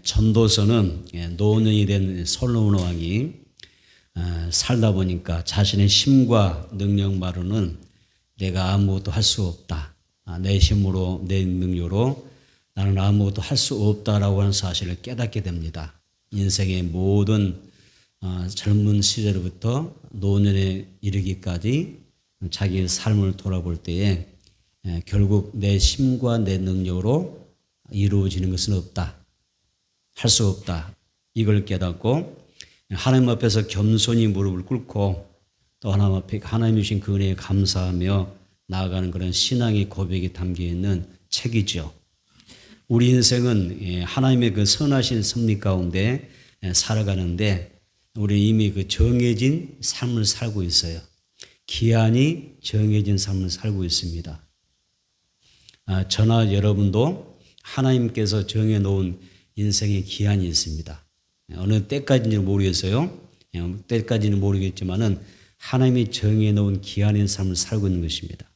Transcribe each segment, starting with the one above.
전도서는 노년이 된 솔로몬 왕이 살다 보니까 자신의 힘과 능력만으로는 내가 아무것도 할 수 없다. 내 힘으로 내 능력으로 나는 아무것도 할 수 없다라고 하는 사실을 깨닫게 됩니다. 인생의 모든 젊은 시절부터 노년에 이르기까지 자기의 삶을 돌아볼 때에 결국 내 힘과 내 능력으로 이루어지는 것은 없다. 할 수 없다. 이걸 깨닫고 하나님 앞에서 겸손히 무릎을 꿇고 또 하나님 앞에 하나님이 주신 그 은혜에 감사하며 나아가는 그런 신앙의 고백이 담겨있는 책이죠. 우리 인생은 하나님의 그 선하신 섭리 가운데 살아가는데 우리 이미 그 정해진 삶을 살고 있어요. 기한이 정해진 삶을 살고 있습니다. 저나 여러분도 하나님께서 정해놓은 인생의 기한이 있습니다. 어느 때까지인지는 모르겠어요. 때까지는 모르겠지만은 하나님이 정해놓은 기한의 삶을 살고 있는 것입니다.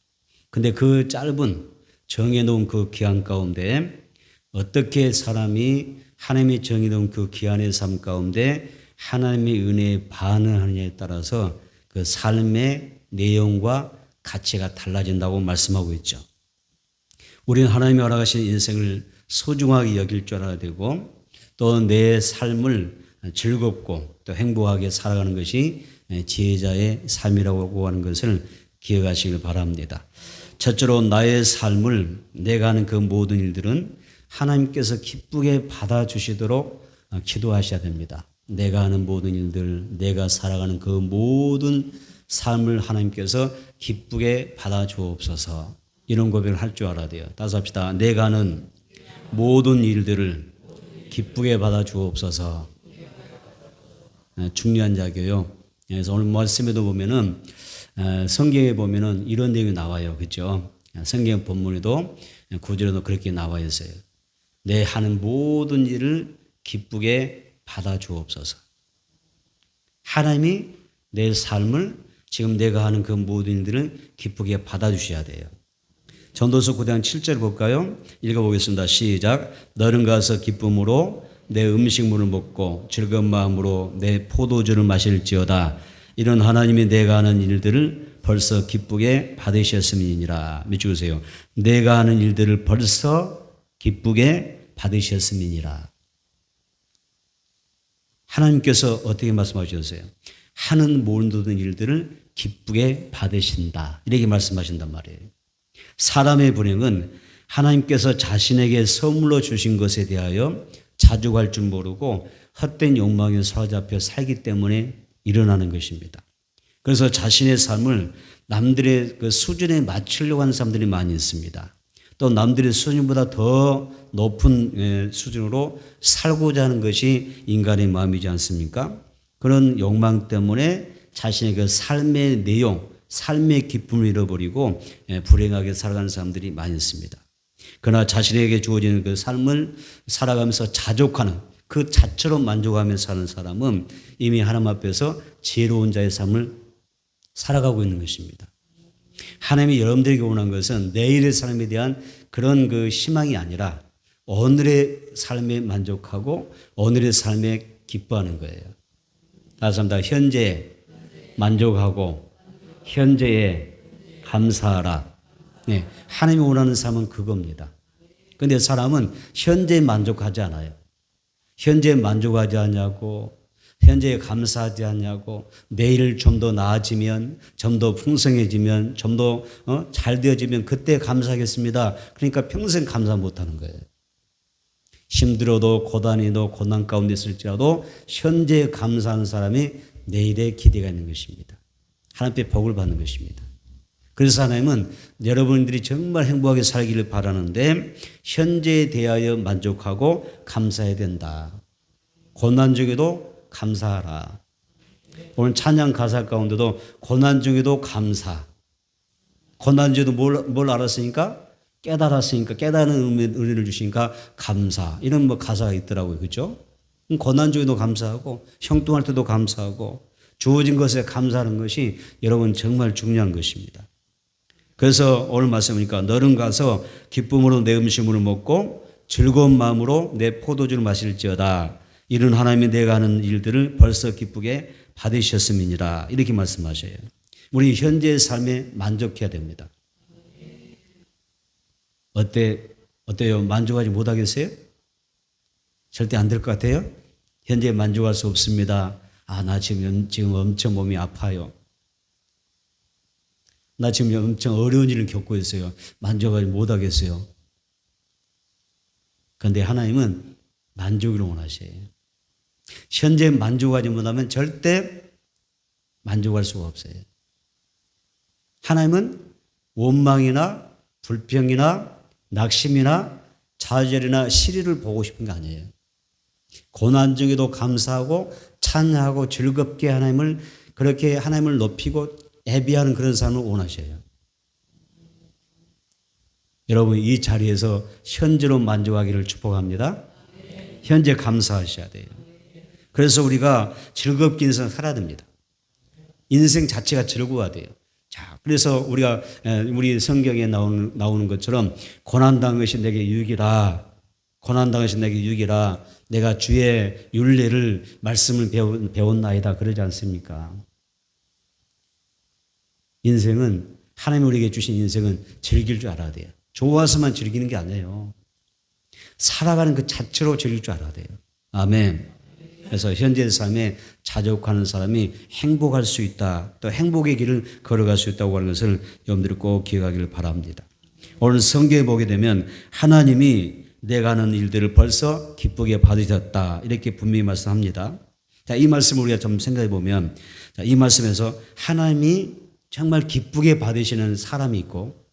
근데 그 짧은 정해놓은 그 기한 가운데 어떻게 사람이 하나님이 정해놓은 그 기한의 삶 가운데 하나님의 은혜에 반응하느냐에 따라서 그 삶의 내용과 가치가 달라진다고 말씀하고 있죠. 우리는 하나님이 허락하신 인생을 소중하게 여길 줄 알아야 되고 또 내 삶을 즐겁고 또 행복하게 살아가는 것이 지혜자의 삶이라고 하는 것을 기억하시길 바랍니다. 첫째로 나의 삶을 내가 하는 그 모든 일들은 하나님께서 기쁘게 받아주시도록 기도하셔야 됩니다. 내가 하는 모든 일들, 내가 살아가는 그 모든 삶을 하나님께서 기쁘게 받아주옵소서. 이런 고백을 할 줄 알아야 돼요. 따라서 합시다. 내가 하는 모든 일들을 기쁘게 받아주옵소서. 중요한 자교요. 그래서 오늘 말씀에도 보면은 성경에 보면은 이런 내용이 나와요. 그렇죠? 성경 본문에도 구절에도 그렇게 나와 있어요. 내 하는 모든 일을 기쁘게 받아주옵소서. 하나님이 내 삶을 지금 내가 하는 그 모든 일들을 기쁘게 받아주셔야 돼요. 전도서 9장 7절 볼까요? 읽어보겠습니다. 시작. 너는 가서 기쁨으로 내 음식물을 먹고 즐거운 마음으로 내 포도주를 마실지어다. 이런 하나님이 내가 하는 일들을 벌써 기쁘게 받으셨음이니라. 믿으세요. 내가 하는 일들을 벌써 기쁘게 받으셨음이니라. 하나님께서 어떻게 말씀하셨어요? 하는 모든 일들을 기쁘게 받으신다. 이렇게 말씀하신단 말이에요. 사람의 불행은 하나님께서 자신에게 선물로 주신 것에 대하여 자족할 줄 모르고 헛된 욕망에 사로잡혀 살기 때문에 일어나는 것입니다. 그래서 자신의 삶을 남들의 그 수준에 맞추려고 하는 사람들이 많이 있습니다. 또 남들의 수준보다 더 높은 수준으로 살고자 하는 것이 인간의 마음이지 않습니까? 그런 욕망 때문에 자신의 그 삶의 내용, 삶의 기쁨을 잃어버리고 불행하게 살아가는 사람들이 많이 있습니다. 그러나 자신에게 주어지는 그 삶을 살아가면서 자족하는 그 자체로 만족하며 사는 사람은 이미 하나님 앞에서 지혜로운 자의 삶을 살아가고 있는 것입니다. 하나님이 여러분들에게 원한 것은 내일의 삶에 대한 그런 그 희망이 아니라 오늘의 삶에 만족하고 오늘의 삶에 기뻐하는 거예요. 다시 한번 현재에 만족하고 현재에 감사하라. 네, 하나님이 원하는 삶은 그겁니다. 그런데 사람은 현재에 만족하지 않아요. 현재에 만족하지 않냐고, 현재에 감사하지 않냐고, 내일 좀 더 나아지면, 좀 더 풍성해지면, 좀 더 잘 되어지면 그때 감사하겠습니다. 그러니까 평생 감사 못하는 거예요. 힘들어도 고단해도 고난 가운데 있을지라도 현재에 감사하는 사람이 내일에 기대가 있는 것입니다. 하나님께 복을 받는 것입니다. 그래서 하나님은 여러분들이 정말 행복하게 살기를 바라는데 현재에 대하여 만족하고 감사해야 된다. 고난 중에도 감사하라. 오늘 찬양 가사 가운데도 고난 중에도 감사. 고난 중에도 뭘 알았으니까? 깨달았으니까 깨달은 은혜를 주시니까 감사. 이런 가사가 있더라고요. 그렇죠? 고난 중에도 감사하고 형통할 때도 감사하고 주어진 것에 감사하는 것이 여러분 정말 중요한 것입니다. 그래서 오늘 말씀이니까 너는 가서 기쁨으로 내 음식물을 먹고 즐거운 마음으로 내 포도주를 마실지어다. 이런 하나님이 내가 하는 일들을 벌써 기쁘게 받으셨음이니라. 이렇게 말씀하셔요. 우리 현재의 삶에 만족해야 됩니다. 어때요? 만족하지 못하겠어요? 절대 안 될 것 같아요? 현재 만족할 수 없습니다. 나 지금 엄청 몸이 아파요. 나 지금 엄청 어려운 일을 겪고 있어요. 만족하지 못하겠어요. 그런데 하나님은 만족을 원하셔요. 현재 만족하지 못하면 절대 만족할 수가 없어요. 하나님은 원망이나 불평이나 낙심이나 좌절이나 시리를 보고 싶은 게 아니에요. 고난 중에도 감사하고 찬양하고 즐겁게 그렇게 하나님을 높이고 예비하는 그런 삶을 원하셔요. 여러분 이 자리에서 현재로 만족하기를 축복합니다. 현재 감사하셔야 돼요. 그래서 우리가 즐겁게 인생 살아야 됩니다. 인생 자체가 즐거워야 돼요. 자, 그래서 우리 성경에 나오는 것처럼 고난당한 것이 내게 유익이라. 고난당한 것이 내게 유익이라. 내가 주의 율례를 말씀을 배웠나이다. 그러지 않습니까? 인생은 하나님이 우리에게 주신 인생은 즐길 줄 알아야 돼요. 좋아서만 즐기는 게 아니에요. 살아가는 그 자체로 즐길 줄 알아야 돼요. 아멘. 그래서 현재의 삶에 자족하는 사람이 행복할 수 있다. 또 행복의 길을 걸어갈 수 있다고 하는 것을 여러분들이 꼭 기억하기를 바랍니다. 오늘 성경에 보게 되면 하나님이 내가 하는 일들을 벌써 기쁘게 받으셨다. 이렇게 분명히 말씀합니다. 자, 이 말씀을 우리가 좀 생각해 보면 이 말씀에서 하나님이 정말 기쁘게 받으시는 사람이 있고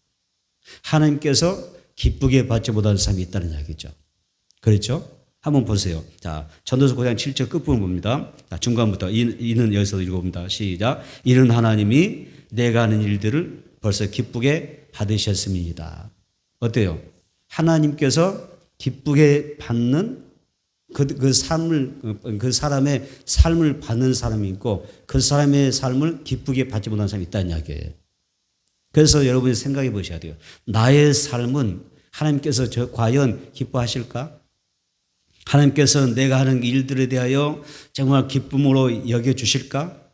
하나님께서 기쁘게 받지 못하는 사람이 있다는 이야기죠. 그렇죠? 한번 보세요. 자, 전도서 9장 7절 끝부분 봅니다. 자, 중간부터 이는 여기서 읽어봅니다. 시작. 이는 하나님이 내가 하는 일들을 벌써 기쁘게 받으셨음이니이다. 어때요? 하나님께서 기쁘게 받는 그 사람의 삶을 받는 사람이 있고 그 사람의 삶을 기쁘게 받지 못하는 사람이 있다는 이야기예요. 그래서 여러분이 생각해 보셔야 돼요. 나의 삶은 하나님께서 과연 기뻐하실까? 하나님께서 내가 하는 일들에 대하여 정말 기쁨으로 여겨주실까?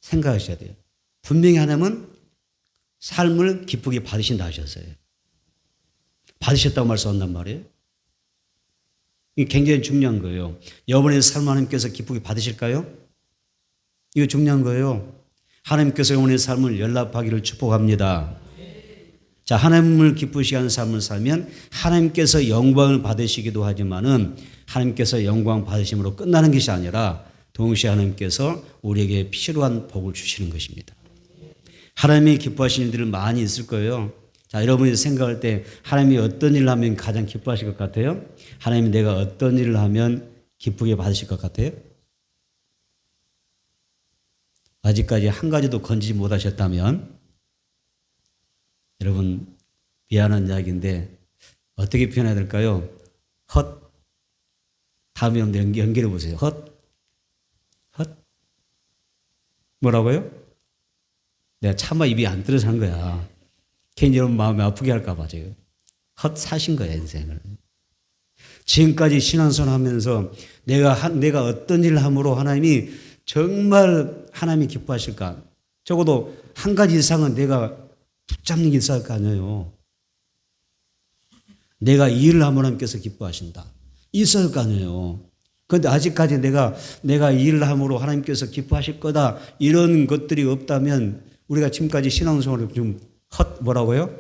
생각하셔야 돼요. 분명히 하나님은 삶을 기쁘게 받으신다 하셨어요. 받으셨다고 말씀한단 말이에요. 이게 굉장히 중요한 거예요. 여러분의 삶 하나님께서 기쁘게 받으실까요? 이거 중요한 거예요. 하나님께서 여러분의 삶을 연락하기를 축복합니다. 자, 하나님을 기쁘시게 하는 삶을 살면 하나님께서 영광을 받으시기도 하지만은 하나님께서 영광 받으심으로 끝나는 것이 아니라 동시에 하나님께서 우리에게 필요한 복을 주시는 것입니다. 하나님이 기뻐하시는 일들은 많이 있을 거예요. 자, 여러분이 생각할 때 하나님이 어떤 일을 하면 가장 기뻐하실 것 같아요? 하나님이 내가 어떤 일을 하면 기쁘게 받으실 것 같아요? 아직까지 한 가지도 건지지 못하셨다면 여러분 미안한 이야기인데 어떻게 표현해야 될까요? 헛. 다음에 연결해 보세요. 헛. 뭐라고요? 내가 차마 입이 안 들어서 한 거야. 괜히 여러분 마음이 아프게 할까 봐 지금. 헛 사신 거야 인생을. 지금까지 신앙생활 하면서 내가 어떤 일을 함으로 하나님이 정말 하나님이 기뻐하실까? 적어도 한 가지 이상은 내가 붙잡는 게 있을 거 아니에요. 내가 이 일을 하면 하나님께서 기뻐하신다. 있을 거 아니에요. 그런데 아직까지 내가 이 일을 함으로 하나님께서 기뻐하실 거다. 이런 것들이 없다면 우리가 지금까지 신앙생활을 좀 뭐라고요?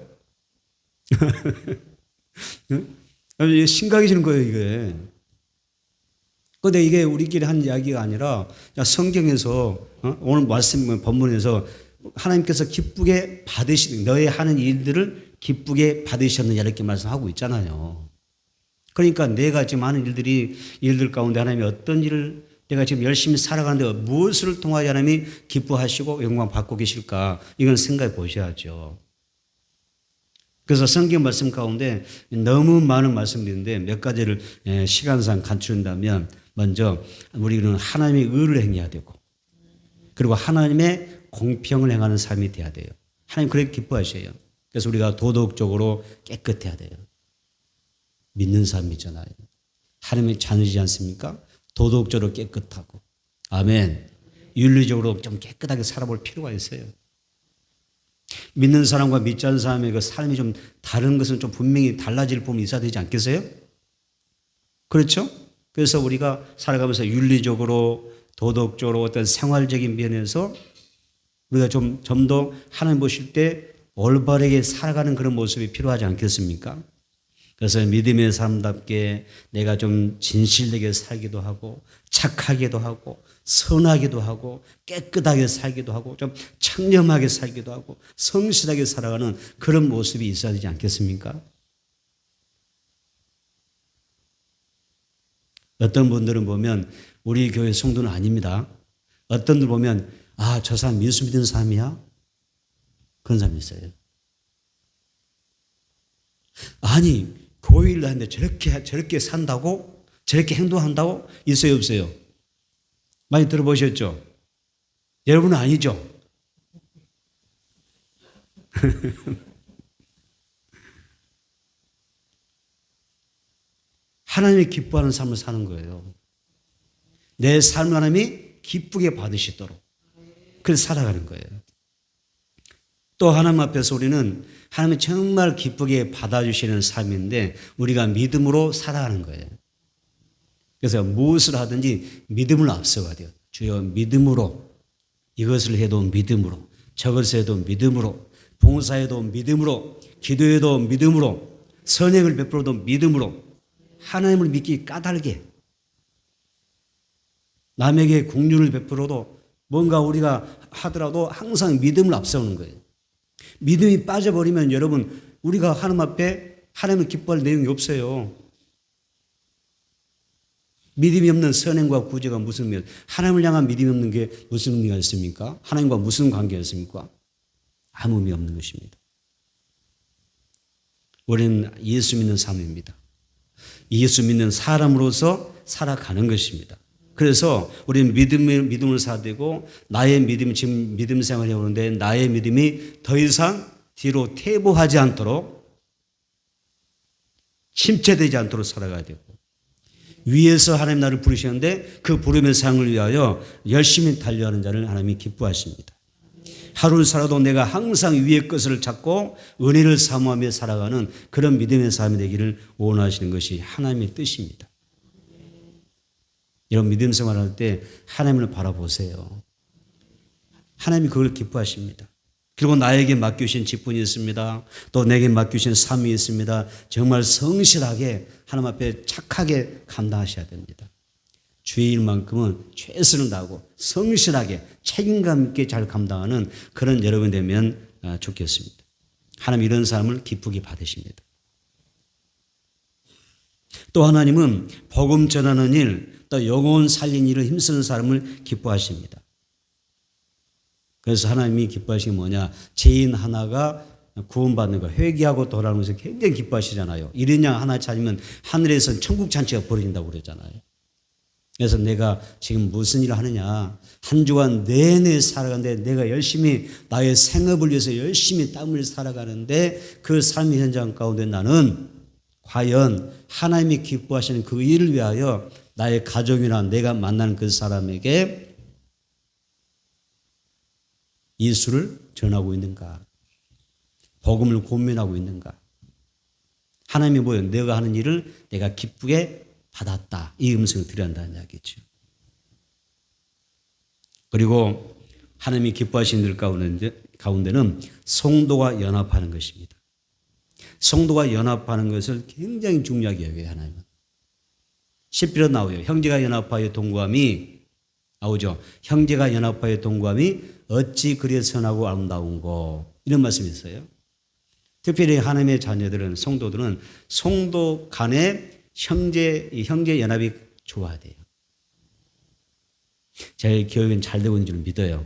심각이 지는 거예요, 이게. 그런데 이게 우리끼리 한 이야기가 아니라 성경에서 오늘 말씀 본문에서 하나님께서 기쁘게 너의 하는 일들을 기쁘게 받으셨느냐 이렇게 말씀하고 있잖아요. 그러니까 내가 지금 하는 일들 가운데 하나님이 어떤 일을 내가 지금 열심히 살아가는데 무엇을 통하여 하나님이 기뻐하시고 영광 받고 계실까? 이건 생각해 보셔야죠. 그래서 성경 말씀 가운데 너무 많은 말씀들인데 몇 가지를 시간상 간추린다면 먼저 우리는 하나님의 의를 행해야 되고 그리고 하나님의 공평을 행하는 삶이 돼야 돼요. 하나님 그렇게 기뻐하셔요. 그래서 우리가 도덕적으로 깨끗해야 돼요. 믿는 사람이잖아요. 하나님의 자녀이지 않습니까? 도덕적으로 깨끗하고. 아멘. 윤리적으로 좀 깨끗하게 살아볼 필요가 있어요. 믿는 사람과 믿지 않는 사람의 그 삶이 좀 다른 것은 좀 분명히 달라질 부분이 있어야 되지 않겠어요? 그렇죠? 그래서 우리가 살아가면서 윤리적으로 도덕적으로 어떤 생활적인 면에서 우리가 좀 더 하나님 보실 때 올바르게 살아가는 그런 모습이 필요하지 않겠습니까? 그래서 믿음의 사람답게 내가 좀 진실되게 살기도 하고 착하게도 하고 선하기도 하고 깨끗하게 살기도 하고 좀 청렴하게 살기도 하고 성실하게 살아가는 그런 모습이 있어야 되지 않겠습니까? 어떤 분들은 보면 우리 교회 성도는 아닙니다. 어떤 분들 보면 아, 저 사람 예수 믿는 사람이야? 그런 사람이 있어요. 아니, 교회를 하는데 저렇게 산다고? 저렇게 행동한다고? 있어요, 없어요? 많이 들어보셨죠? 여러분은 아니죠? 하나님이 기뻐하는 삶을 사는 거예요. 내 삶을 하나님이 기쁘게 받으시도록 그래서 살아가는 거예요. 또 하나님 앞에서 우리는 하나님이 정말 기쁘게 받아주시는 삶인데 우리가 믿음으로 살아가는 거예요. 그래서 무엇을 하든지 믿음을 앞서가야 돼요. 주여 믿음으로 이것을 해도 믿음으로 저것을 해도 믿음으로 봉사해도 믿음으로 기도해도 믿음으로 선행을 베풀어도 믿음으로 하나님을 믿기 까닭에 남에게 공유를 베풀어도 뭔가 우리가 하더라도 항상 믿음을 앞세우는 거예요. 믿음이 빠져버리면 여러분 우리가 하나님 앞에 하나님을 기뻐할 내용이 없어요. 믿음이 없는 선행과 구제가 무슨 의미예요? 하나님을 향한 믿음이 없는 게 무슨 의미가 있습니까? 하나님과 무슨 관계가 있습니까? 아무 의미 없는 것입니다. 우리는 예수 믿는 삶입니다. 예수 믿는 사람으로서 살아가는 것입니다. 그래서 우리는 믿음을 사야 되고 나의 믿음이 지금 믿음 생활을 해오는데 나의 믿음이 더 이상 뒤로 퇴보하지 않도록 침체되지 않도록 살아가야 되고 위에서 하나님 나를 부르시는데 그 부름의 상을 위하여 열심히 달려하는 자를 하나님이 기뻐하십니다. 하루를 살아도 내가 항상 위의 것을 찾고 은혜를 사모하며 살아가는 그런 믿음의 삶이 되기를 원하시는 것이 하나님의 뜻입니다. 이런 믿음 생활할 때 하나님을 바라보세요. 하나님이 그걸 기뻐하십니다. 그리고 나에게 맡기신 직분이 있습니다. 또 내게 맡기신 삶이 있습니다. 정말 성실하게 하나님 앞에 착하게 감당하셔야 됩니다. 주의 일만큼은 최선을 다하고 성실하게 책임감 있게 잘 감당하는 그런 여러분이 되면 좋겠습니다. 하나님 이런 삶을 기쁘게 받으십니다. 또 하나님은 복음 전하는 일, 또 영혼 살린 일을 힘쓰는 사람을 기뻐하십니다. 그래서 하나님이 기뻐하시는 게 뭐냐? 죄인 하나가 구원받는 거, 회개하고 돌아오는 것을 굉장히 기뻐하시잖아요. 이런 양 하나 찾으면 하늘에서 천국 잔치가 벌어진다고 그러잖아요. 그래서 내가 지금 무슨 일을 하느냐? 한 주간 내내 살아가는데 내가 열심히 나의 생업을 위해서 열심히 땀을 살아가는데 그 삶의 현장 가운데 나는 과연 하나님이 기뻐하시는 그 일을 위하여 나의 가족이나 내가 만나는 그 사람에게 예수를 전하고 있는가? 복음을 고민하고 있는가? 하나님이 뭐예요? 내가 하는 일을 내가 기쁘게 받았다. 이 음성을 드려야 한다는 이야기죠. 그리고 하나님이 기뻐하시는 일 가운데는 성도가 연합하는 것입니다. 성도가 연합하는 것을 굉장히 중요하게 여겨요. 하나님은. 10절에 나오요. 형제가 연합하여 동거함이 나오죠. 형제가 연합하여 동거함이 어찌 그리 선하고 아름다운고 이런 말씀이 있어요. 특별히 하나님의 자녀들은 성도들은 성도 간의 형제 연합이 좋아야 돼요. 제 교육은 잘 되고 있는 줄 믿어요.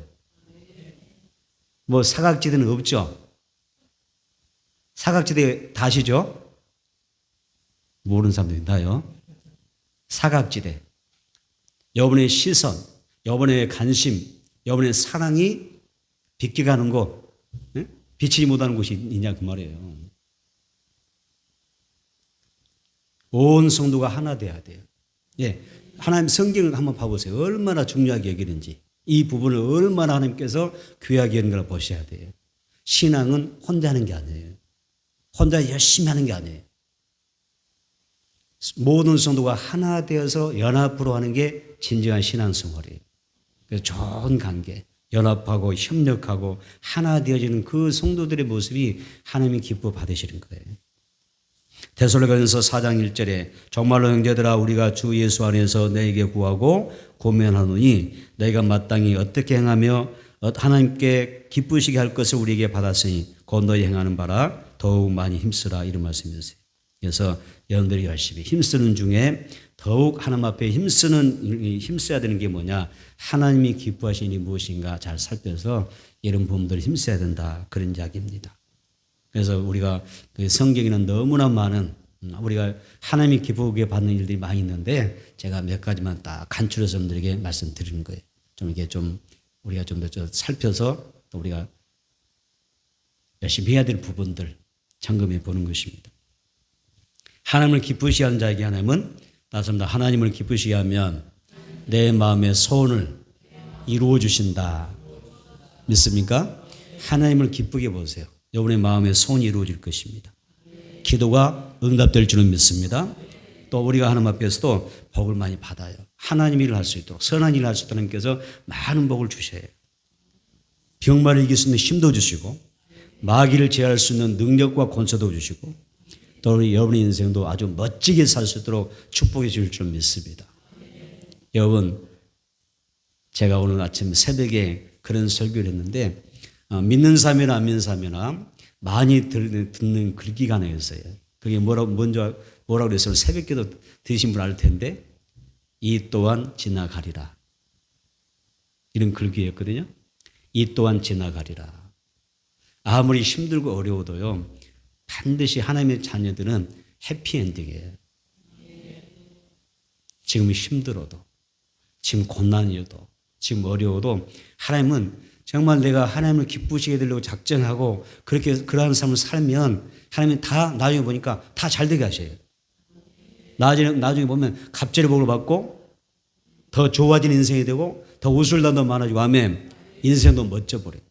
뭐 사각지대는 없죠. 사각지대 다 아시죠? 모르는 사람도 있나요? 사각지대. 여러분의 시선, 여러분의 관심, 여러분의 사랑이 비껴가는 곳, 비치지 못하는 곳이 있냐 그 말이에요. 온 성도가 하나 돼야 돼요. 예, 하나님 성경을 한번 봐보세요. 얼마나 중요하게 여기는지. 이 부분을 얼마나 하나님께서 귀하게 여기는 걸 보셔야 돼요. 신앙은 혼자 하는 게 아니에요. 혼자 열심히 하는 게 아니에요. 모든 성도가 하나 되어서 연합으로 하는 게 진정한 신앙생활이에요. 그래서 좋은 관계, 연합하고 협력하고 하나 되어지는 그 성도들의 모습이 하나님이 기뻐 받으시는 거예요. 데살로니가전서 4장 1절에 정말로 형제들아 우리가 주 예수 안에서 너에게 구하고 고면하노니 너희가 마땅히 어떻게 행하며 하나님께 기쁘시게 할 것을 우리에게 받았으니 곧 너희 행하는 바라 더욱 많이 힘쓰라 이런 말씀이었어요. 그래서 여러분들이 열심히 힘쓰는 중에 더욱 하나님 앞에 힘써야 되는 게 뭐냐, 하나님이 기뻐하시는 일이 무엇인가 잘 살펴서 이런 부분들을 힘써야 된다, 그런 이야기입니다. 그래서 우리가 성경에는 너무나 많은 우리가 하나님이 기쁘게 받는 일들이 많이 있는데 제가 몇 가지만 딱 간추려서 여러분들에게 말씀드리는 거예요. 좀 이게 좀 우리가 좀 더 살펴서 또 우리가 열심히 해야 될 부분들 점검해 보는 것입니다. 하나님을 기쁘시게 하는 자에게 하나님은 따뜻합니다. 하나님을 기쁘시게 하면 내 마음의 소원을 이루어 주신다. 믿습니까? 하나님을 기쁘게 보세요. 여러분의 마음의 소원이 이루어질 것입니다. 기도가 응답될 줄은 믿습니다. 또 우리가 하나님 앞에서도 복을 많이 받아요. 하나님 일을 할 수 있도록, 선한 일을 할 수 있도록 하나님께서 많은 복을 주셔요. 병마를 이길 수 있는 힘도 주시고 마귀를 제어할 수 있는 능력과 권세도 주시고 또 여러분의 인생도 아주 멋지게 살 수 있도록 축복해 줄 줄 믿습니다. 여러분, 제가 오늘 아침 새벽에 그런 설교를 했는데 믿는 사람이나 안 믿는 사람이나 많이 듣는 글귀가 하나 있어요. 그게 뭐라고 그랬어요? 새벽기도 드신 분 알 텐데 이 또한 지나가리라. 이런 글귀였거든요. 이 또한 지나가리라. 아무리 힘들고 어려워도요, 반드시 하나님의 자녀들은 해피엔딩이에요. 지금 힘들어도, 지금 고난이어도, 지금 어려워도 하나님은 정말 내가 하나님을 기쁘시게 되려고 작정하고 그렇게 그러한 삶을 살면 하나님은 다 나중에 보니까 다 잘 되게 하셔요. 나중에 보면 갑절의 복을 받고 더 좋아진 인생이 되고 더 웃을 날도 많아지고 아멘. 인생도 멋져버려요.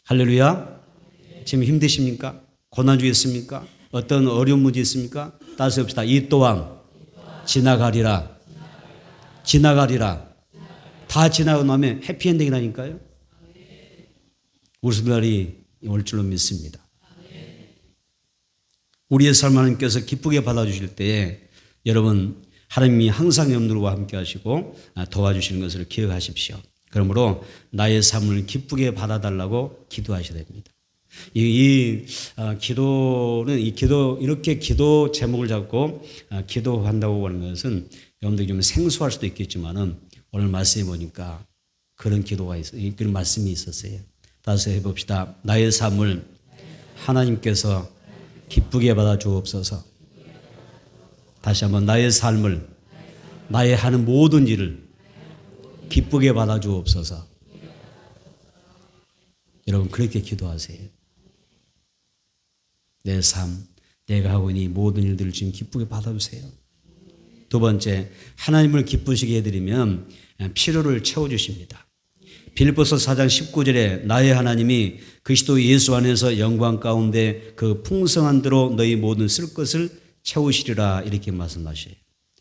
할렐루야. 지금 힘드십니까? 고난 중에 있습니까? 어떤 어려운 문제 있습니까? 따라서 합시다. 이 또한 지나가리라. 지나가리라. 다 지나고 나면 해피엔딩이라니까요. 웃을 날이 올 줄로 믿습니다. 우리의 삶 하나님께서 기쁘게 받아주실 때에 여러분 하나님이 항상 여러분들과 함께 하시고 도와주시는 것을 기억하십시오. 그러므로 나의 삶을 기쁘게 받아달라고 기도하셔야 됩니다. 기도는 이렇게 기도 제목을 잡고 기도한다고 하는 것은 여러분들이 좀 생소할 수도 있겠지만은 오늘 말씀해 보니까 그런 그런 말씀이 있었어요. 다시 해봅시다. 나의 삶을 하나님께서 기쁘게 받아 주옵소서. 다시 한번 나의 삶을, 나의 하는 모든 일을 기쁘게 받아 주옵소서. 여러분 그렇게 기도하세요. 내 삶, 내가 하고 있는 이 모든 일들을 지금 기쁘게 받아주세요. 두 번째, 하나님을 기쁘시게 해드리면 필요를 채워주십니다. 빌립보서 4장 19절에 나의 하나님이 그리스도 예수 안에서 영광 가운데 그 풍성한 대로 너희 모든 쓸 것을 채우시리라 이렇게 말씀하셔요.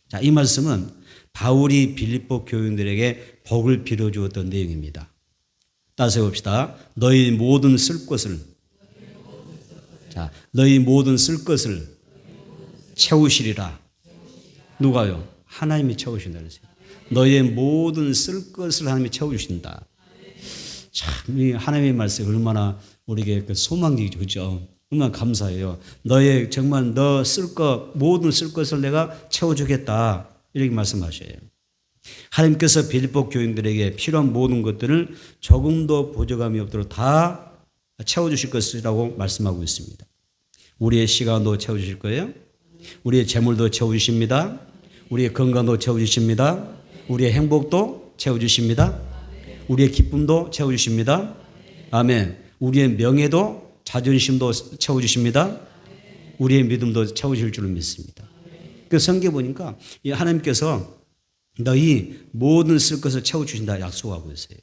자, 이 말씀은 바울이 빌립보 교인들에게 복을 빌어주었던 내용입니다. 따라서 봅시다. 너희 모든 쓸 것을, 자, 너희 모든 쓸 것을 채우시리라. 누가요? 하나님이 채우신다 그랬어요. 너희의 모든 쓸 것을 하나님이 채워주신다. 참, 이 하나님의 말씀이 얼마나 우리에게 소망이죠. 그죠? 얼마나 감사해요. 너의 정말 너 쓸 것, 모든 쓸 것을 내가 채워주겠다. 이렇게 말씀하셔요. 하나님께서 빌립보 교인들에게 필요한 모든 것들을 조금도 부족함이 없도록 다 채워주실 것이라고 말씀하고 있습니다. 우리의 시간도 채워주실 거예요. 우리의 재물도 채워주십니다. 우리의 건강도 채워주십니다. 우리의 행복도 채워주십니다. 우리의 기쁨도 채워주십니다. 아멘. 우리의 명예도 자존심도 채워주십니다. 우리의 믿음도 채워질 줄을 믿습니다. 그 성경 보니까 하나님께서 너희 모든 쓸 것을 채워주신다 약속하고 있어요.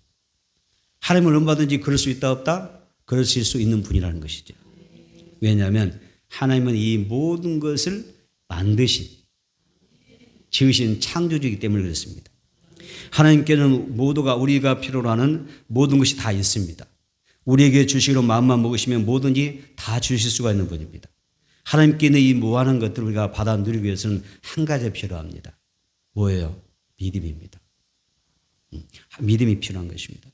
하나님은 얼마든지 그럴 수 있다 없다? 그러실 수 있는 분이라는 것이죠. 왜냐하면 하나님은 이 모든 것을 만드신 지으신 창조주이기 때문에 그렇습니다. 하나님께는 모두가 우리가 필요로 하는 모든 것이 다 있습니다. 우리에게 주시기로 마음만 먹으시면 뭐든지 다 주실 수가 있는 분입니다. 하나님께 있는 이 무한한 것들을 우리가 받아 누리기 위해서는 한 가지 필요합니다. 뭐예요? 믿음입니다. 믿음이 필요한 것입니다.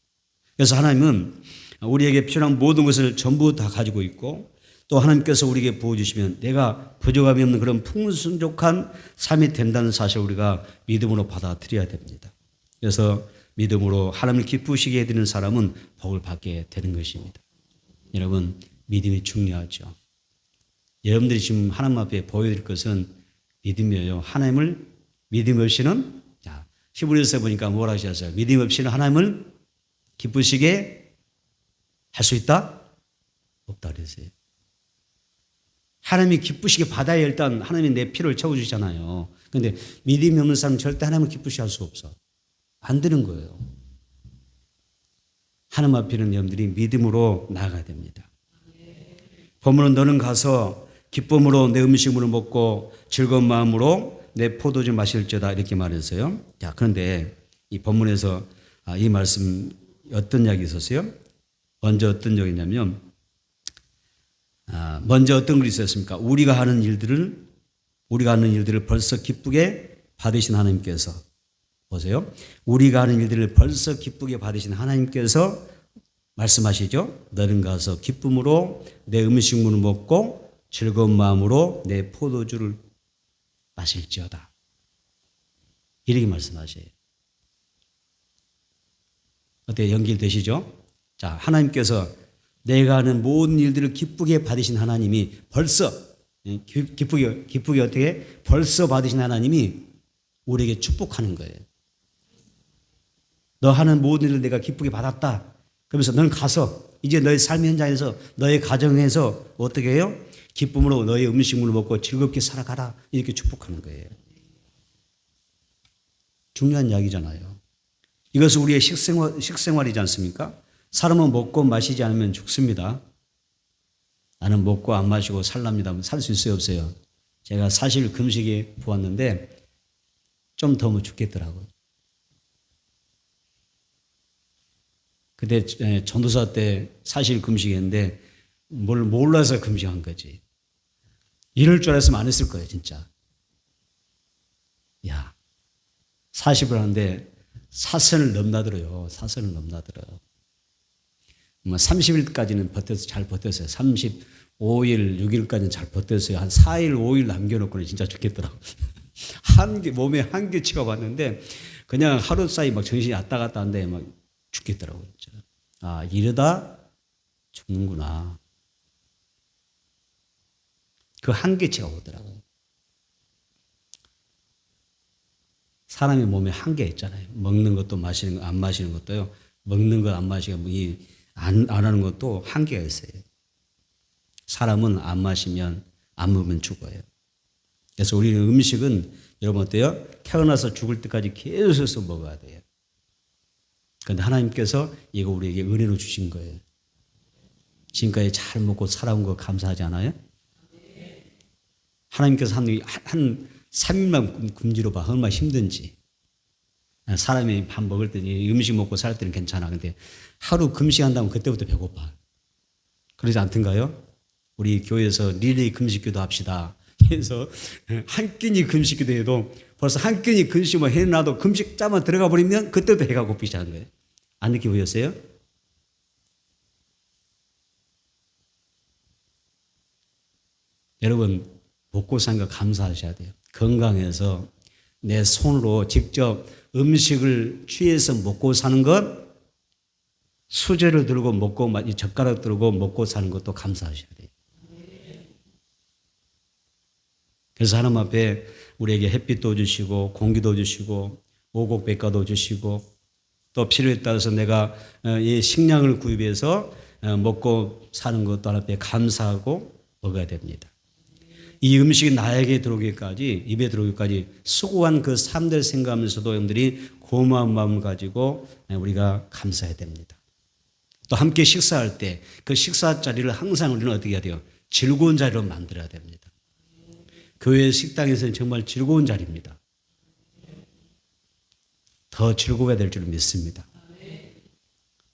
그래서 하나님은 우리에게 필요한 모든 것을 전부 다 가지고 있고 또 하나님께서 우리에게 부어주시면 내가 부족함이 없는 그런 풍성족한 삶이 된다는 사실을 우리가 믿음으로 받아들여야 됩니다. 그래서 믿음으로 하나님을 기쁘시게 해드리는 사람은 복을 받게 되는 것입니다. 여러분 믿음이 중요하죠. 여러분들이 지금 하나님 앞에 보여드릴 것은 믿음이에요. 하나님을 믿음 없이는 히브리서에 보니까 뭐라 하셨어요? 믿음 없이는 하나님을 기쁘시게 할 수 있다? 없다 그랬어요. 하나님이 기쁘시게 받아야 일단 하나님이 내 필요를 채워주잖아요. 그런데 믿음이 없는 사람은 절대 하나님을 기쁘시게 할 수 없어. 안 되는 거예요. 하나님 앞에는 여러분들이 믿음으로 나아가야 됩니다. 본문은 너는 가서 기쁨으로 내 음식물을 먹고 즐거운 마음으로 내 포도주 마실지어다 이렇게 말했어요. 자, 그런데 이 본문에서 이 말씀 어떤 이야기 있었어요? 먼저 어떤 적이냐면 먼저 어떤 글이 있었습니까? 우리가 하는 일들을 벌써 기쁘게 받으신 하나님께서 보세요. 우리가 하는 일들을 벌써 기쁘게 받으신 하나님께서 말씀하시죠. 너는 가서 기쁨으로 내 음식물을 먹고 즐거운 마음으로 내 포도주를 마실지어다. 이렇게 말씀하셔요. 어때요? 연결되시죠? 자, 하나님께서 내가 하는 모든 일들을 기쁘게 받으신 하나님이 벌써 기쁘게 어떻게 벌써 받으신 하나님이 우리에게 축복하는 거예요. 너 하는 모든 일을 내가 기쁘게 받았다. 그러면서 너는 가서 이제 너의 삶의 현장에서 너의 가정에서 어떻게 해요? 기쁨으로 너의 음식물을 먹고 즐겁게 살아가라. 이렇게 축복하는 거예요. 중요한 이야기잖아요. 이것은 우리의 식생활이지 않습니까? 사람은 먹고 마시지 않으면 죽습니다. 나는 먹고 안 마시고 살랍니다. 살 수 있어요, 없어요? 제가 사실 금식에 보았는데 좀 더 죽겠더라고요. 그때 전도사 때 사실 금식했는데 뭘 몰라서 금식한 거지. 이럴 줄 알았으면 안 했을 거예요, 진짜. 야, 40을 하는데 사선을 넘나들어요. 사선을 넘나들어요. 30일까지는 잘 버텼어요. 35일, 6일까지는 잘 버텼어요. 한 4일, 5일 남겨놓고는 진짜 죽겠더라고요. 몸에 한계치가 왔는데 그냥 하루 사이 막 정신이 왔다 갔다 하는데 막 죽겠더라고요. 진짜. 아, 이러다 죽는구나. 그 한계치가 오더라고요. 사람의 몸에 한계 있잖아요. 먹는 것도 마시는 거, 안 마시는 것도요. 먹는 것, 안 마시는 거, 안 하는 것도 한계가 있어요. 사람은 안 마시면, 안 먹으면 죽어요. 그래서 우리는 음식은 여러분 어때요? 태어나서 죽을 때까지 계속해서 먹어야 돼요. 그런데 하나님께서 이거 우리에게 은혜로 주신 거예요. 지금까지 잘 먹고 살아온 거 감사하지 않아요? 하나님께서 한 3일만 굶지로 봐. 얼마나 힘든지. 사람이 밥 먹을 때 음식 먹고 살 때는 괜찮아. 근데 하루 금식한다면 그때부터 배고파. 그러지 않던가요? 우리 교회에서 릴레이 금식기도 합시다. 그래서 한 끼니 금식기도 해도 벌써 한 끼니 금식만 해놔도 금식자만 들어가 버리면 그때부터 배가 고프시는 거예요. 안 느끼 보였어요? 여러분 먹고 사는 거 감사하셔야 돼요. 건강해서 내 손으로 직접 음식을 취해서 먹고 사는 것, 수저를 들고 먹고 젓가락 들고 먹고 사는 것도 감사하셔야 돼요. 그래서 하나님 앞에 우리에게 햇빛도 주시고 공기도 주시고 오곡백과도 주시고 또 필요에 따라서 내가 이 식량을 구입해서 먹고 사는 것도 하나님께 감사하고 먹어야 됩니다. 이 음식이 나에게 들어오기까지, 입에 들어오기까지 수고한 그 삶들 생각하면서도 여러분들이 고마운 마음을 가지고 우리가 감사해야 됩니다. 또 함께 식사할 때 그 식사 자리를 항상 우리는 어떻게 해야 돼요? 즐거운 자리로 만들어야 됩니다. 교회 식당에서는 정말 즐거운 자리입니다. 더 즐거워야 될 줄 믿습니다.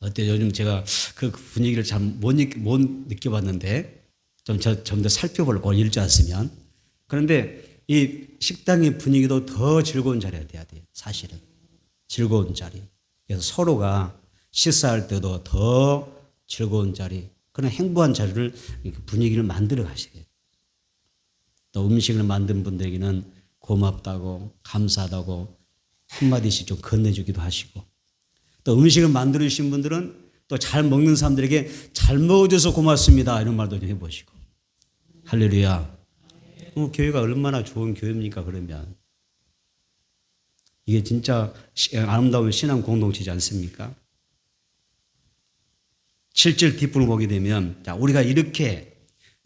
어때요? 요즘 제가 그 분위기를 잘 못 느껴봤는데 좀 더 살펴보려고 일주 않으면. 그런데 이 식당의 분위기도 더 즐거운 자리가 돼야 돼요. 사실은. 즐거운 자리. 그래서 서로가 식사할 때도 더 즐거운 자리, 그런 행복한 자리를 분위기를 만들어 가셔야 돼요. 또 음식을 만든 분들에게는 고맙다고 감사하다고 한마디씩 좀 건네주기도 하시고, 또 음식을 만들어 주신 분들은 또 잘 먹는 사람들에게 잘 먹어줘서 고맙습니다 이런 말도 좀 해보시고. 할렐루야. 교회가 얼마나 좋은 교회입니까? 그러면 이게 진짜 아름다운 신앙 공동체지 않습니까? 7절 뒷부분을 보게 되면, 자, 우리가 이렇게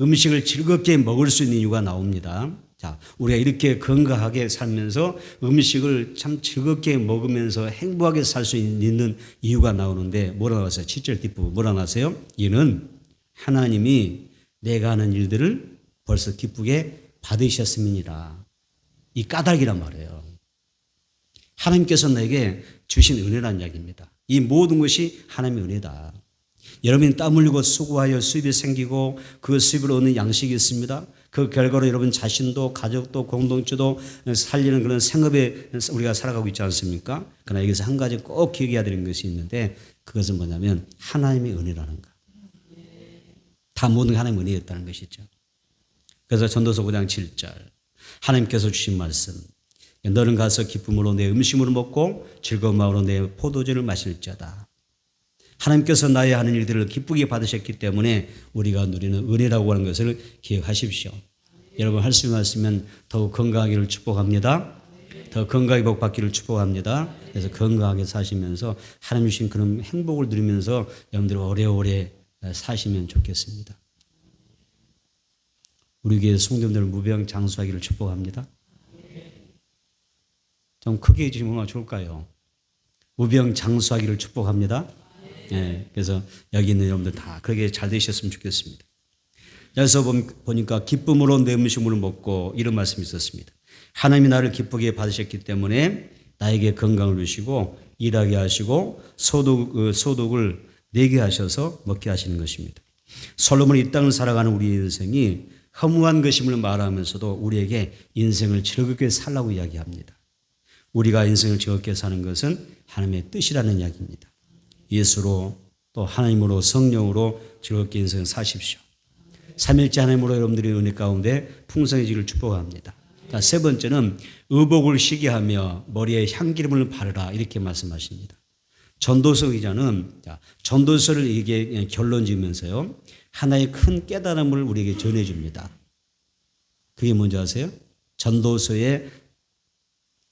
음식을 즐겁게 먹을 수 있는 이유가 나옵니다. 자, 우리가 이렇게 건강하게 살면서 음식을 참 즐겁게 먹으면서 행복하게 살 수 있는 이유가 나오는데, 뭐라 나왔어요? 7절 뒷부분 뭐라 나왔어요? 이는 하나님이 내가 하는 일들을 벌써 기쁘게 받으셨음이니라. 이 까닭이란 말이에요. 하나님께서 내게 주신 은혜란 이야기입니다. 이 모든 것이 하나님의 은혜다. 여러분이 땀 흘리고 수고하여 수입이 생기고 그 수입으로 얻는 양식이 있습니다. 그 결과로 여러분 자신도 가족도 공동체도 살리는 그런 생업에 우리가 살아가고 있지 않습니까? 그러나 여기서 한 가지 꼭 기억해야 되는 것이 있는데, 그것은 뭐냐면 하나님의 은혜라는 것. 다 모든 게 하나님의 은혜였다는 것이죠. 그래서 전도서 5장 7절 하나님께서 주신 말씀, 너는 가서 기쁨으로 내 음식물을 먹고 즐거운 마음으로 내 포도주를 마실지어다. 하나님께서 나의 하는 일들을 기쁘게 받으셨기 때문에 우리가 누리는 은혜라고 하는 것을 기억하십시오. 여러분 할 수 있으면 더욱 건강하기를 축복합니다. 더 건강히 복받기를 축복합니다. 그래서 건강하게 사시면서 하나님 주신 그런 행복을 누리면서 여러분들 오래오래 사시면 좋겠습니다. 우리 교회 성도들 무병장수하기를 축복합니다. 좀 크게 해주시면 얼마나 좋을까요? 무병장수하기를 축복합니다. 네, 그래서 여기 있는 여러분들 다 그렇게 잘 되셨으면 좋겠습니다. 여기서 보니까 기쁨으로 내 음식물을 먹고 이런 말씀이 있었습니다. 하나님이 나를 기쁘게 받으셨기 때문에 나에게 건강을 주시고 일하게 하시고 소득을 내게 하셔서 먹게 하시는 것입니다. 솔로몬이 이 땅을 살아가는 우리의 인생이 허무한 것임을 말하면서도 우리에게 인생을 즐겁게 살라고 이야기합니다. 우리가 인생을 즐겁게 사는 것은 하나님의 뜻이라는 이야기입니다. 예수로 또 하나님으로 성령으로 즐겁게 인생을 사십시오. 삼일째 하나님으로 여러분들의 은혜 가운데 풍성해지기를 축복합니다. 자, 세 번째는 의복을 시게 하며 머리에 향기름을 바르라 이렇게 말씀하십니다. 전도서 기자는 전도서를 이게 결론 지으면서요, 하나의 큰 깨달음을 우리에게 전해줍니다. 그게 뭔지 아세요? 전도서의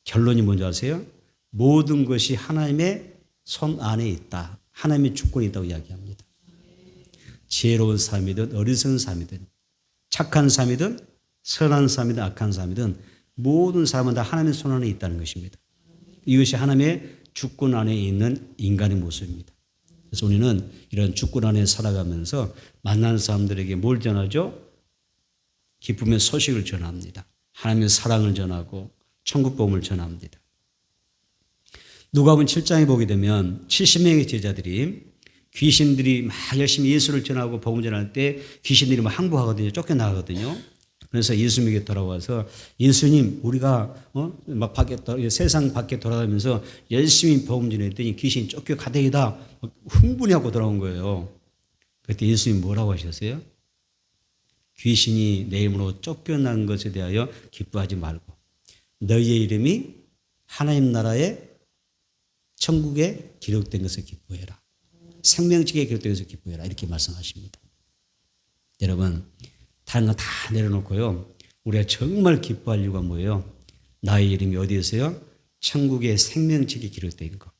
결론이 뭔지 아세요? 모든 것이 하나님의 손 안에 있다. 하나님의 주권이 있다고 이야기합니다. 지혜로운 삶이든 어리석은 삶이든 착한 삶이든 선한 삶이든 악한 삶이든 모든 삶은 다 하나님의 손 안에 있다는 것입니다. 이것이 하나님의 주권 안에 있는 인간의 모습입니다. 그래서 우리는 이런 주권 안에 살아가면서 만난 사람들에게 뭘 전하죠? 기쁨의 소식을 전합니다. 하나님의 사랑을 전하고 천국 복음을 전합니다. 누가복음 7장에 보게 되면 70명의 제자들이 귀신들이 막 열심히 예수를 전하고 복음 전할 때 귀신들이 막 항복하거든요. 쫓겨나가거든요. 그래서 예수님에게 돌아와서 예수님 우리가 막 세상 밖에 돌아다니면서 열심히 복음 전했더니 귀신이 쫓겨가다니다 흥분히 하고 돌아온 거예요. 그때 예수님이 뭐라고 하셨어요? 귀신이 내 이름으로 쫓겨난 것에 대하여 기뻐하지 말고 너희의 이름이 하나님 나라의 천국에 기록된 것을 기뻐해라. 생명책에 기록된 것을 기뻐해라. 이렇게 말씀하십니다. 여러분 다른 건 다 내려놓고요. 우리가 정말 기뻐할 이유가 뭐예요? 나의 이름이 어디에 있어요? 천국의 생명책에 기록된 것.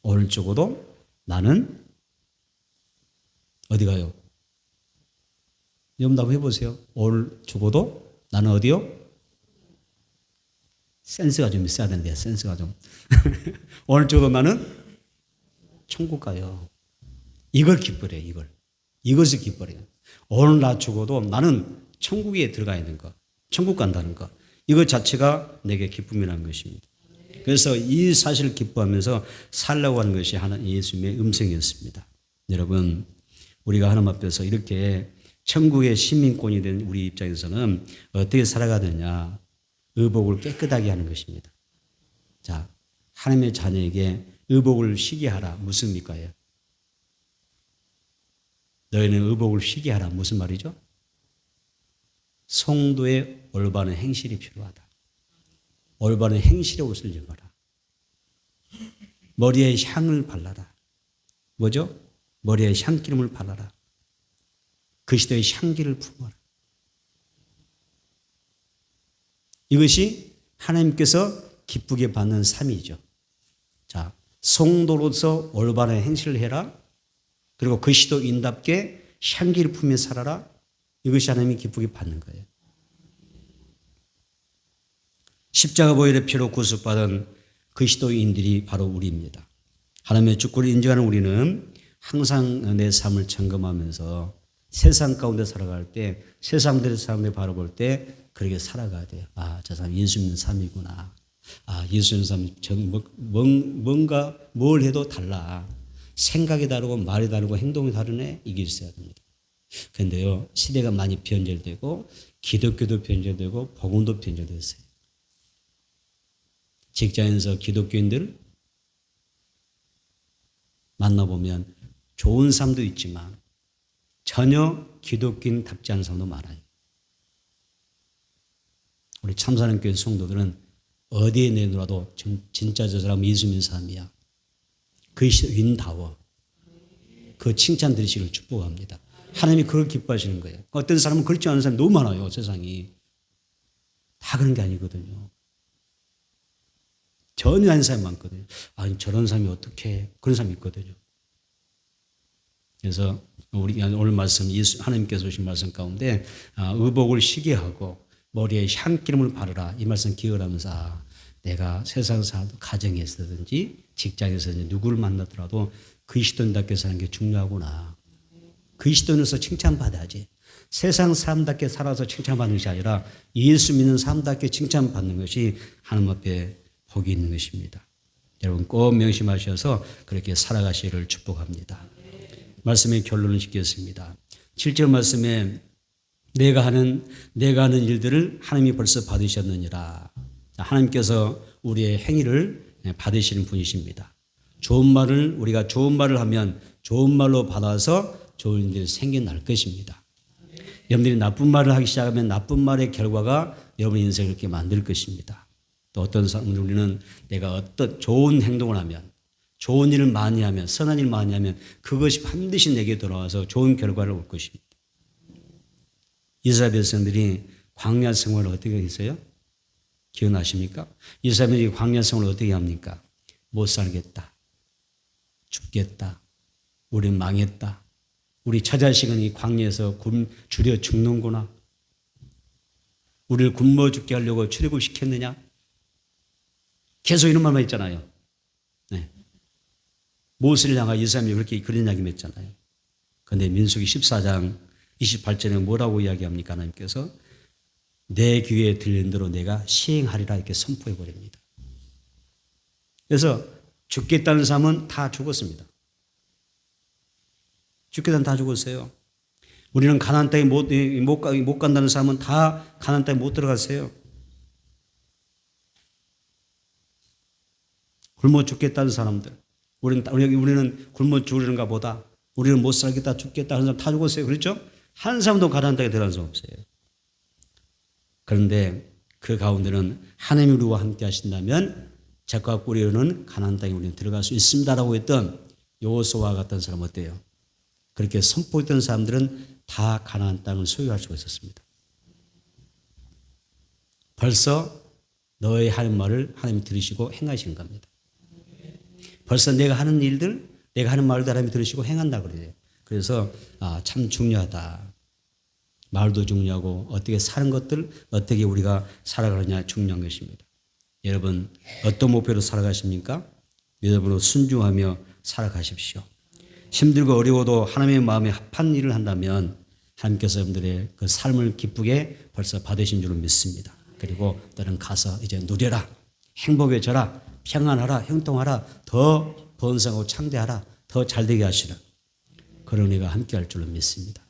오늘 죽어도 나는 어디 가요? 염답 해보세요. 오늘 죽어도 나는 어디요? 센스가 좀 있어야 되는데, 센스가 좀. 오늘 죽어도 나는 천국 가요. 이걸 기뻐해요, 이걸. 이것을 기뻐해요. 오늘 나 죽어도 나는 천국에 들어가 있는 거, 천국 간다는 거. 이것 자체가 내게 기쁨이라는 것입니다. 그래서 이 사실을 기뻐하면서 살라고 하는 것이 하나님 예수님의 음성이었습니다. 여러분, 우리가 하나님 앞에서 이렇게 천국의 시민권이 된 우리 입장에서는 어떻게 살아가야 되냐? 의복을 깨끗하게 하는 것입니다. 자, 하나님의 자녀에게 의복을 쉬게 하라. 무슨 의미일까요? 너희는 의복을 쉬게 하라. 무슨 말이죠? 성도의 올바른 행실이 필요하다. 올바른 행실의 옷을 입어라. 머리에 향을 발라라. 뭐죠? 머리에 향기름을 발라라. 그리스도의 향기를 품어라. 이것이 하나님께서 기쁘게 받는 삶이죠. 자, 성도로서 올바른 행실을 해라. 그리고 그리스도인답게 향기를 품며 살아라. 이것이 하나님이 기쁘게 받는 거예요. 십자가 보혈의 피로 구속받은 그리스도인들이 바로 우리입니다. 하나님의 주권을 인정하는 우리는 항상 내 삶을 점검하면서 세상 가운데 살아갈 때 세상들의 삶을 바라볼 때 그렇게 살아가야 돼요. 아, 저 사람 예수 믿는 삶이구나. 아, 예수 믿는 삶 뭔가 뭘 해도 달라. 생각이 다르고 말이 다르고 행동이 다르네. 이게 있어야 됩니다. 그런데요, 시대가 많이 변절되고 기독교도 변절되고 복음도 변절됐어요. 직장에서 기독교인들 만나보면 좋은 사람도 있지만 전혀 기독교인답지 않은 사람도 많아요. 우리 참사랑교회 성도들은 어디에 내놓아도 진짜 저 사람 예수 믿는 사람이야. 그리스도인다워. 그 칭찬 들으시길 축복합니다. 하나님이 그걸 기뻐하시는 거예요. 어떤 사람은 그렇지 않은 사람이 너무 많아요. 세상이. 다 그런 게 아니거든요. 전혀 아닌 사람이 많거든요. 아니 저런 사람이 어떻게 그런 사람이 있거든요. 그래서 우리 오늘 말씀 하나님께서 오신 말씀 가운데 의복을 쉬게 하고 머리에 향기름을 바르라 이 말씀 기억을 하면서 내가 세상 살아도 가정에서든지 직장에서든지 누구를 만나더라도 그리스도인답게 사는 게 중요하구나. 그리스도인으로서 칭찬받아야지. 세상 사람답게 살아서 칭찬받는 것이 아니라 예수 믿는 사람답게 칭찬받는 것이 하나님 앞에 복이 있는 것입니다. 여러분 꼭 명심하셔서 그렇게 살아가시기를 축복합니다. 말씀의 결론을 짓겠습니다. 7절 말씀에 내가 하는 일들을 하나님이 벌써 받으셨느니라. 하나님께서 우리의 행위를 받으시는 분이십니다. 우리가 좋은 말을 하면 좋은 말로 받아서 좋은 일이 생겨날 것입니다. 여러분들이 나쁜 말을 하기 시작하면 나쁜 말의 결과가 여러분 인생을 그렇게 만들 것입니다. 또 어떤 사람은 우리는 내가 어떤 좋은 행동을 하면 좋은 일을 많이 하면 선한 일 많이 하면 그것이 반드시 내게 돌아와서 좋은 결과를 올 것입니다. 이스라엘 백성들이 광야 생활을 어떻게 했어요? 기억나십니까? 이스라엘이 광야 생활을 어떻게 합니까? 못 살겠다. 죽겠다. 우린 망했다. 우리 처자식은 이 광야에서 줄여 죽는구나. 우리를 굶어 죽게 하려고 출애굽시켰느냐? 계속 이런 말만 했잖아요. 네. 모세를 향하여 이스라엘이 그렇게 그런 이야기를 했잖아요. 그런데 민수기 14장 28절에 뭐라고 이야기합니까? 하나님께서 내 귀에 들리는 대로 내가 시행하리라 이렇게 선포해 버립니다. 그래서 죽겠다는 사람은 다 죽었습니다. 죽겠다는 다 죽었어요. 우리는 가나안 땅에 못 간다는 사람은 다 가나안 땅에 못 들어갔어요. 굶어 죽겠다는 사람들. 우리는 굶어 죽으려는가 보다. 우리는 못 살겠다 죽겠다 하는 사람 다 죽었어요. 그렇죠? 한 사람도 가나안 땅에 들어간 사람 없어요. 그런데 그 가운데는 하나님이 우리와 함께 하신다면 적과 꿀이로는 가나안 땅에 우리는 들어갈 수 있습니다라고 했던 여호수아와 같은 사람 어때요? 그렇게 선포했던 사람들은 다 가나안 땅을 소유할 수가 있었습니다. 벌써 너의 하는 말을 하나님이 들으시고 행하시는 겁니다. 벌써 내가 하는 일들, 내가 하는 말도 하나님이 들으시고 행한다 그래요. 그래서 참 중요하다. 말도 중요하고 어떻게 사는 것들, 어떻게 우리가 살아가느냐 중요한 것입니다. 여러분 어떤 목표로 살아가십니까? 여러분으로 순종하며 살아가십시오. 힘들고 어려워도 하나님의 마음에 합한 일을 한다면 하나님께서 여러분들의 그 삶을 기쁘게 벌써 받으신 줄로 믿습니다. 그리고 너는 가서 이제 누려라. 행복해져라. 평안하라. 형통하라. 더 번성하고 창대하라. 더 잘되게 하시라. 그런 은혜가 함께할 줄로 믿습니다.